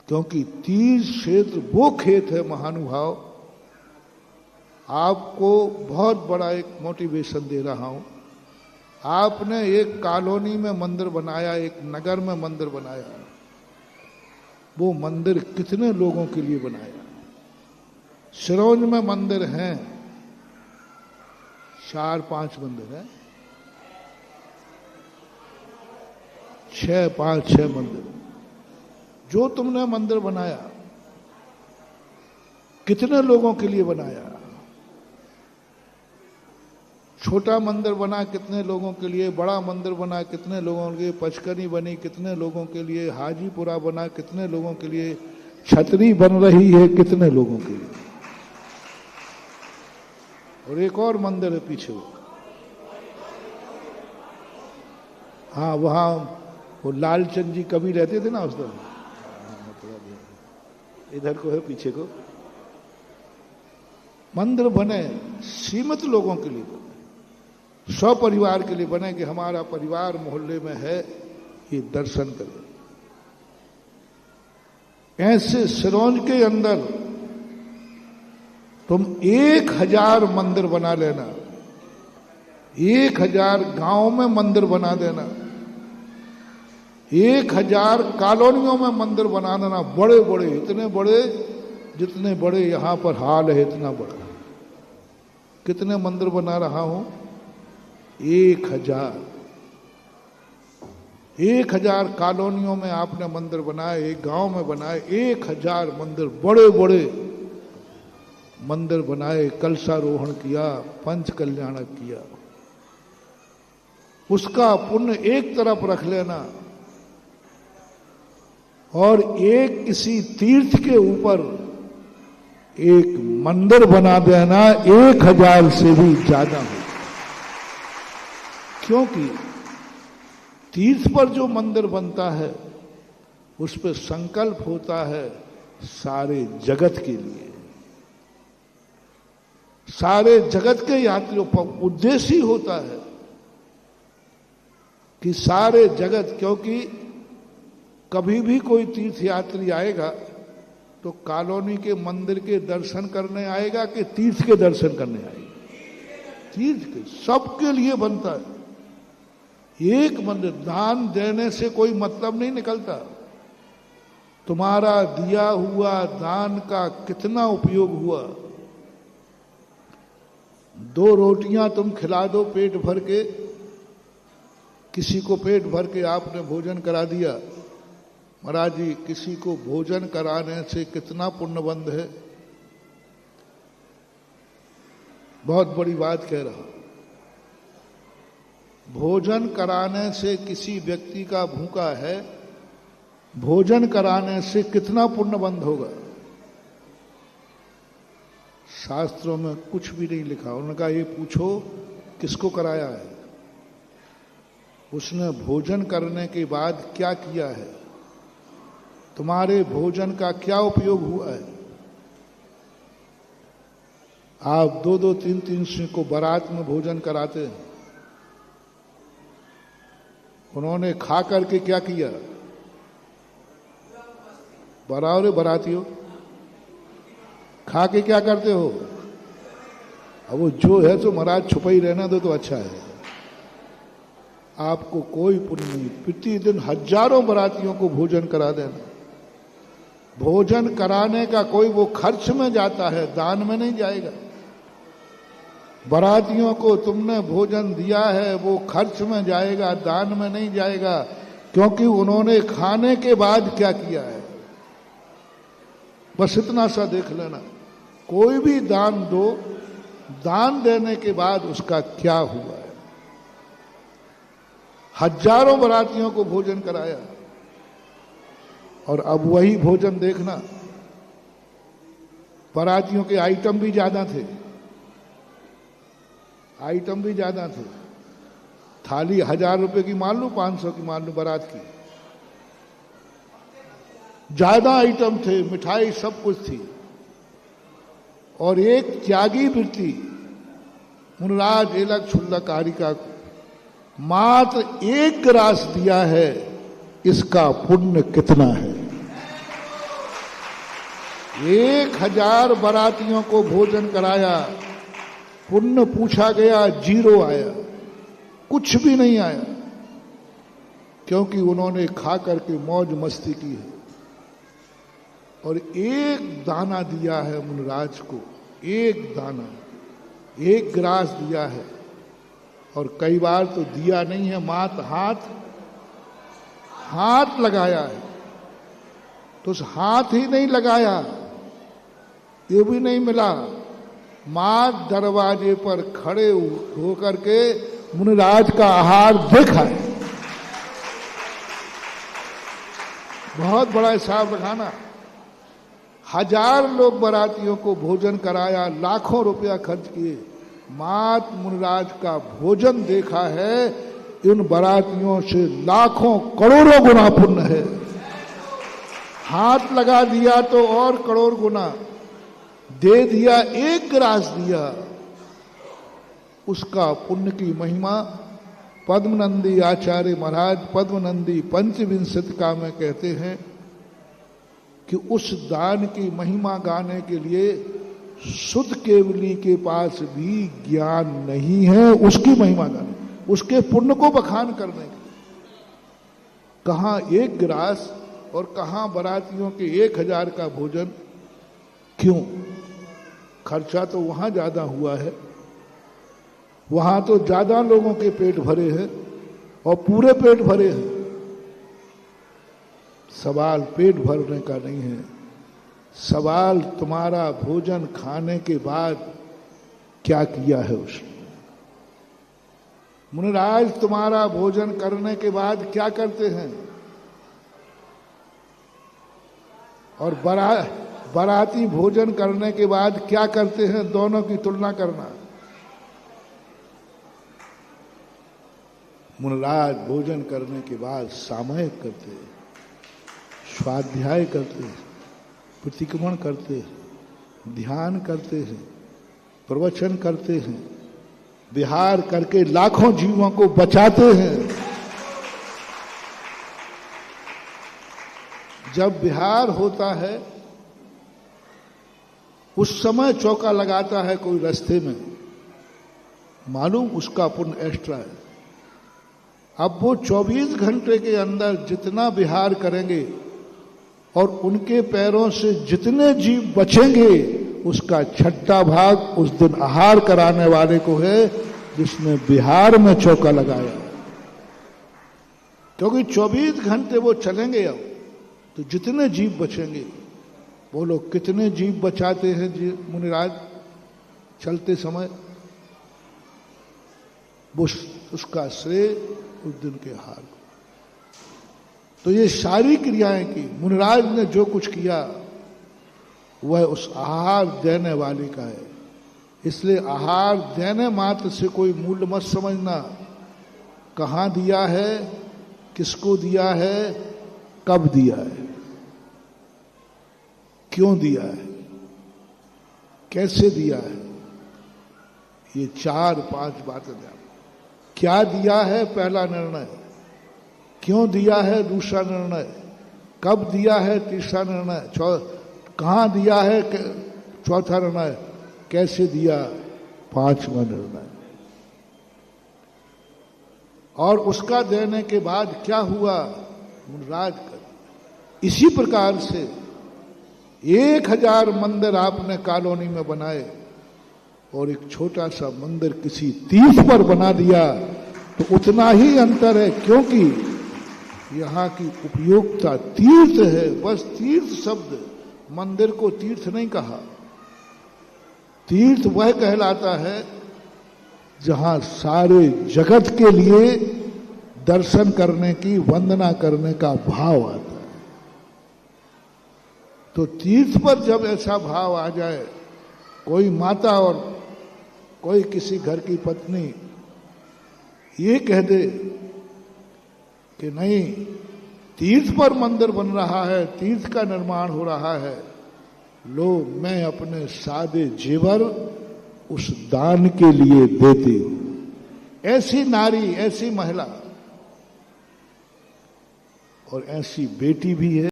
क्योंकि तीर्थ क्षेत्र वो खेत है महानुभाव, आपको बहुत बड़ा एक मोटिवेशन दे रहा हूं। आपने एक कॉलोनी में मंदिर बनाया, एक नगर में मंदिर बनाया, वो मंदिर कितने लोगों के लिए बनाया? सिरोंज में मंदिर हैं, 4-5 मंदिर हैं, 6 मंदिर। जो तुमने मंदिर बनाया कितने लोगों के लिए बनाया? छोटा मंदिर बना कितने लोगों के लिए, बड़ा मंदिर बना कितने लोगों के लिए, पचकनी बनी कितने लोगों के लिए, हाजीपुरा बना कितने लोगों के लिए, छतरी बन रही है कितने लोगों के लिए। और एक और मंदिर है पीछे, हाँ वहां वो लालचंद जी कभी रहते थे ना उस दिन, इधर को है पीछे को। मंदिर बने सीमित लोगों के लिए बने, स्वपरिवार के लिए बने कि हमारा परिवार मोहल्ले में है, ये दर्शन करें। ऐसे सिरोंज के अंदर तुम 1000 मंदिर बना लेना, 1000 गांव में मंदिर बना देना, 1000 कॉलोनियों में मंदिर बना देना, बड़े बड़े, इतने बड़े जितने बड़े यहां पर हाल है इतना बड़ा। कितने मंदिर बना रहा हूं? 1000 कॉलोनियों में आपने मंदिर बनाए, एक गांव में बनाए, 1000 मंदिर, बड़े बड़े मंदिर बनाए, कलशारोहण किया, पंच कल्याणक किया। उसका पुण्य एक तरफ रख लेना और एक किसी तीर्थ के ऊपर एक मंदिर बना देना, 1000 से भी ज्यादा हो। क्योंकि तीर्थ पर जो मंदिर बनता है उस पर संकल्प होता है सारे जगत के लिए, सारे जगत के यात्रियों पर उद्देश्य ही होता है कि सारे जगत, क्योंकि कभी भी कोई तीर्थ यात्री आएगा तो कॉलोनी के मंदिर के दर्शन करने आएगा कि तीर्थ के दर्शन करने आएगा? तीर्थ के, सबके लिए बनता है। एक मंदिर, दान देने से कोई मतलब नहीं निकलता। तुम्हारा दिया हुआ दान का कितना उपयोग हुआ? 2 रोटियां तुम खिला दो पेट भर के, किसी को पेट भर के आपने भोजन करा दिया, महाराज जी किसी को भोजन कराने से कितना पुण्यबंध है। बहुत बड़ी बात कह रहा, भोजन कराने से, किसी व्यक्ति का भूखा है, भोजन कराने से कितना पुण्यबंध होगा? शास्त्रों में कुछ भी नहीं लिखा। उन्होंने कहा ये पूछो किसको कराया है, उसने भोजन करने के बाद क्या किया है, तुम्हारे भोजन का क्या उपयोग हुआ है। आप 2-2, 3-3 सिंह को बारात में भोजन कराते हैं, उन्होंने खा करके क्या किया? बराबर बारातियों खा के क्या करते हो? अब वो जो है तो महाराज छुपा ही रहना दो तो अच्छा है, आपको कोई पुण्य नहीं। प्रतिदिन हजारों बारातियों को भोजन करा देना। भोजन कराने का कोई वो खर्च में जाता है, दान में नहीं जाएगा। बारातियों को तुमने भोजन दिया है वो खर्च में जाएगा, दान में नहीं जाएगा, क्योंकि उन्होंने खाने के बाद क्या किया है। बस इतना सा देख लेना। कोई भी दान दो, दान देने के बाद उसका क्या हुआ है। हजारों बारातियों को भोजन कराया और अब वही भोजन देखना, बारातियों के आइटम भी ज्यादा थे, आइटम भी ज्यादा थे। थाली 1000 रुपए की मान लो, 500 की मान लो बारात की, ज्यादा आइटम थे, मिठाई सब कुछ थी। और एक त्यागी वृत्ति मुनराज एलक छुल्लक कारिका को मात्र 1 ग्रास दिया है, इसका पुण्य कितना है। 1000 बारातियों को भोजन कराया, पुण्य पूछा गया, 0 आया, कुछ भी नहीं आया, क्योंकि उन्होंने खा करके मौज मस्ती की है। और एक दाना दिया है मुनिराज को, एक दाना, एक ग्रास दिया है। और कई बार तो दिया नहीं है, मात्र हाथ लगाया है, तो उस हाथ ही नहीं लगाया, ये भी नहीं मिला, मां दरवाजे पर खड़े होकर के मुनिराज का आहार देखा है। बहुत बड़ा हिसाब रखाना। 1000 लोग बारातियों को भोजन कराया, लाखों रुपया खर्च किए, मात मुनिराज का भोजन देखा है, इन बारातियों से लाखों करोड़ों गुना पुण्य है। हाथ लगा दिया तो और करोड़ गुना, दे दिया, एक ग्रास दिया, उसका पुण्य की महिमा पद्मनंदी आचार्य महाराज पद्मनंदी पंचविंशतिका में कहते हैं कि उस दान की महिमा गाने के लिए शुद्ध केवली के पास भी ज्ञान नहीं है, उसकी महिमा गाने, उसके पुण्य को बखान करने के लिए। कहां एक गिलास और कहां बारातियों के 1000 का भोजन। क्यों? खर्चा तो वहां ज्यादा हुआ है, वहां तो ज्यादा लोगों के पेट भरे हैं और पूरे पेट भरे हैं। सवाल पेट भरने का नहीं है, सवाल तुम्हारा भोजन खाने के बाद क्या किया है उसने। मुनिराज तुम्हारा भोजन करने के बाद क्या करते हैं, और बाराती भोजन करने के बाद क्या करते हैं, दोनों की तुलना करना। मुनिराज भोजन करने के बाद सामयिक करते हैं, स्वाध्याय करते हैं, प्रतिक्रमण करते हैं, ध्यान करते हैं, प्रवचन करते हैं, विहार करके लाखों जीवों को बचाते हैं। जब विहार होता है उस समय चौका लगाता है कोई रास्ते में, मालूम उसका पुण्य एक्स्ट्रा है। अब वो 24 घंटे के अंदर जितना विहार करेंगे और उनके पैरों से जितने जीव बचेंगे, उसका 6ठा भाग उस दिन आहार कराने वाले को है जिसने विहार में चौका लगाया। क्योंकि 24 घंटे वो चलेंगे, अब तो जितने जीव बचेंगे, बोलो कितने जीव बचाते हैं जी मुनिराज चलते समय, वो उसका श्रेय उस दिन के आहार को। तो ये सारी क्रियाएं की मुनिराज ने जो कुछ किया वह उस आहार देने वाले का है। इसलिए आहार देने मात्र से कोई मूल्य मत समझना। कहाँ दिया है, किसको दिया है, कब दिया है, क्यों दिया है, कैसे दिया है, ये 4-5 बातें ध्यान। क्या दिया है पहला निर्णय, क्यों दिया है दूसरा निर्णय, कब दिया है तीसरा निर्णय, कहाँ दिया है चौथा निर्णय, कैसे दिया पांचवा निर्णय। और उसका देने के बाद क्या हुआ, मुनिराज कर। इसी प्रकार से 1000 मंदिर आपने कॉलोनी में बनाए और एक छोटा सा मंदिर किसी तीर्थ पर बना दिया तो उतना ही अंतर है, क्योंकि यहाँ की उपयोगिता तीर्थ है। बस तीर्थ शब्द, मंदिर को तीर्थ नहीं कहा। तीर्थ वह कहलाता है जहां सारे जगत के लिए दर्शन करने की, वंदना करने का भाव आता है। तो तीर्थ पर जब ऐसा भाव आ जाए, कोई माता और कोई किसी घर की पत्नी ये कह दे कि नहीं, तीर्थ पर मंदिर बन रहा है, तीर्थ का निर्माण हो रहा है, लो मैं अपने सादे जेवर उस दान के लिए देती हूं। ऐसी नारी, ऐसी महिला और ऐसी बेटी भी है।